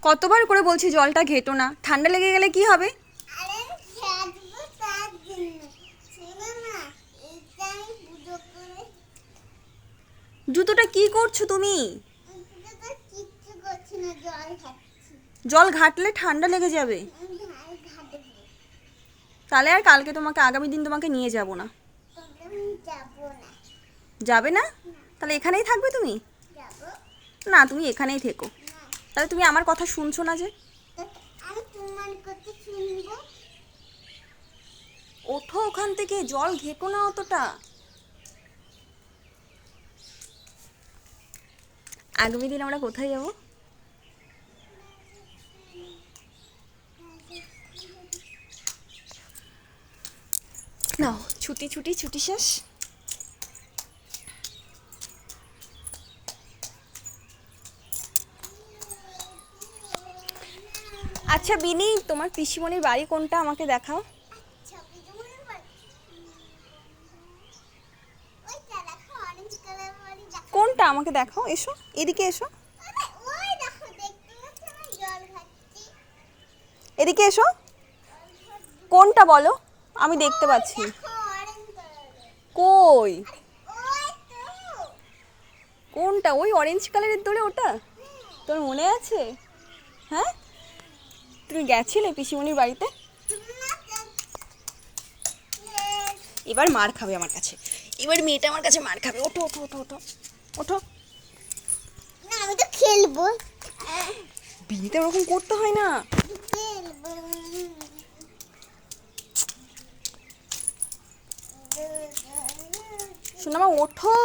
কতবার করে বলছি জলটা ঘেটো না, ঠান্ডা লেগে গেলে কি হবে? জুতোটা কি করছো তুমি? জল ঘাটলে ঠান্ডা লেগে যাবে। তাহলে আর কালকে তোমাকে, আগামী দিন তোমাকে নিয়ে যাব না। যাবে না? তাহলে এখানেই থাকবে তুমি? না, তুমি এখানেই থেকো। তাহলে তুমি আমার কথা শুনছো না যে? ওঠো ওখান থেকে, জল ঘেটো না অতটা। আগামী দিন আমরা কোথায় যাব? নাও, ছুটি ছুটি ছুটি শেষ। আচ্ছা বিনি, তোমার পিসিমণির বাড়ি কোনটা আমাকে দেখাও। কোনটা আমাকে দেখাও, এসো এদিকে এসো, এদিকে এসো। কোনটা বলো, আমি দেখতে পাচ্ছি। কই? কোনটা? ওই অরেঞ্জ কালারের দোলে ওটা? তোর মনে আছে? হ্যাঁ, তুমি গেছিলে পিসিমণির বাড়িতে? এবার মার খাবে আমার কাছে, এবার মেয়েটা আমার কাছে মার খাবে। ওঠো ওঠো ওঠো ওঠো ওঠো। না, আমি তো খেলবো। বিনিতে ওরকম করতে হয় না। শোনামা ওঠো।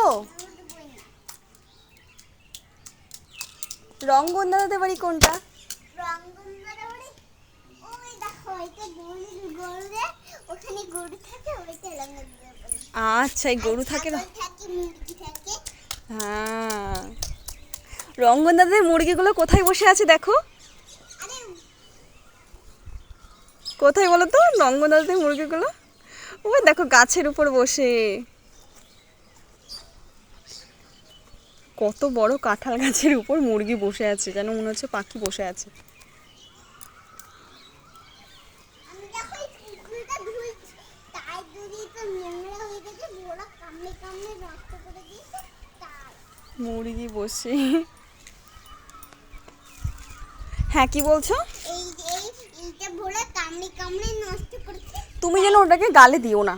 রঙ্গনদাদাদের বাড়ি কোনটা? আচ্ছা, এই গরু থাকে না? হ্যাঁ, রঙ্গনদাদাদের মুরগিগুলো কোথায় বসে আছে দেখো। কোথায় বলো তো রঙ্গনদাদাদের মুরগিগুলো? ওই দেখো, গাছের উপর বসে। কত বড় কাঁঠাল গাছের উপর মুরগি বসে আছে, যেন মনে হচ্ছে পাখি বসে আছে। মুরগি বসে। হ্যাঁ, কি বলছো? তুমি যেন ওটাকে গালে দিও না।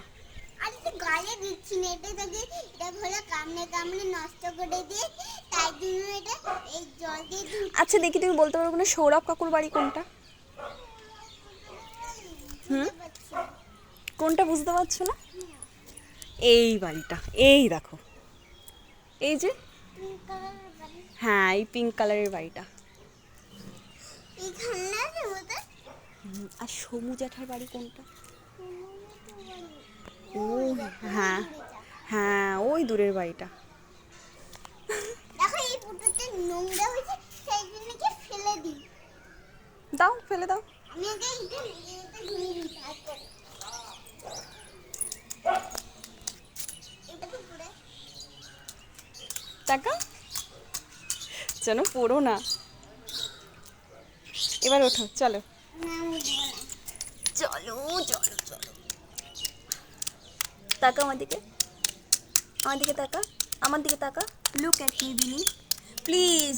গালে দিচ্ছি না, এটা ভোলা কামড়ে কামড়ে নষ্ট করে দিয়ে, তাই জন্য এটা এই জল দিয়ে। আচ্ছা দেখি, তুমি বলতে পারবে না সৌরভ কাকুর বাড়ি কোনটা? কোনটা বুঝতে পারছো না? এই বাড়িটা, এই দেখো, এই যে। হ্যাঁ, এই পিঙ্ক কালারের বাড়িটা। আর সমু জ্যাঠার বাড়ি কোনটা? ও হ্যাঁ হ্যাঁ, ওই দূরের বাড়িটা। দেখো, এই পুকুরটা নোংরা হয়েছে, সেই জন্য কি ফেলে দিই। দাও, ফেলে দাও। আমি আগে এটা ধুয়ে দিই তারপরে। এটা পুকুরে টাকা যেন পড়ো না। এবার ওঠো, চলো। না, আমি দেবো না। চলো চলো চলো। তাকা আমার দিকে, আমার দিকে তাকা, আমার দিকে তাকা। লুক অ্যাট মি বিনি, প্লিজ।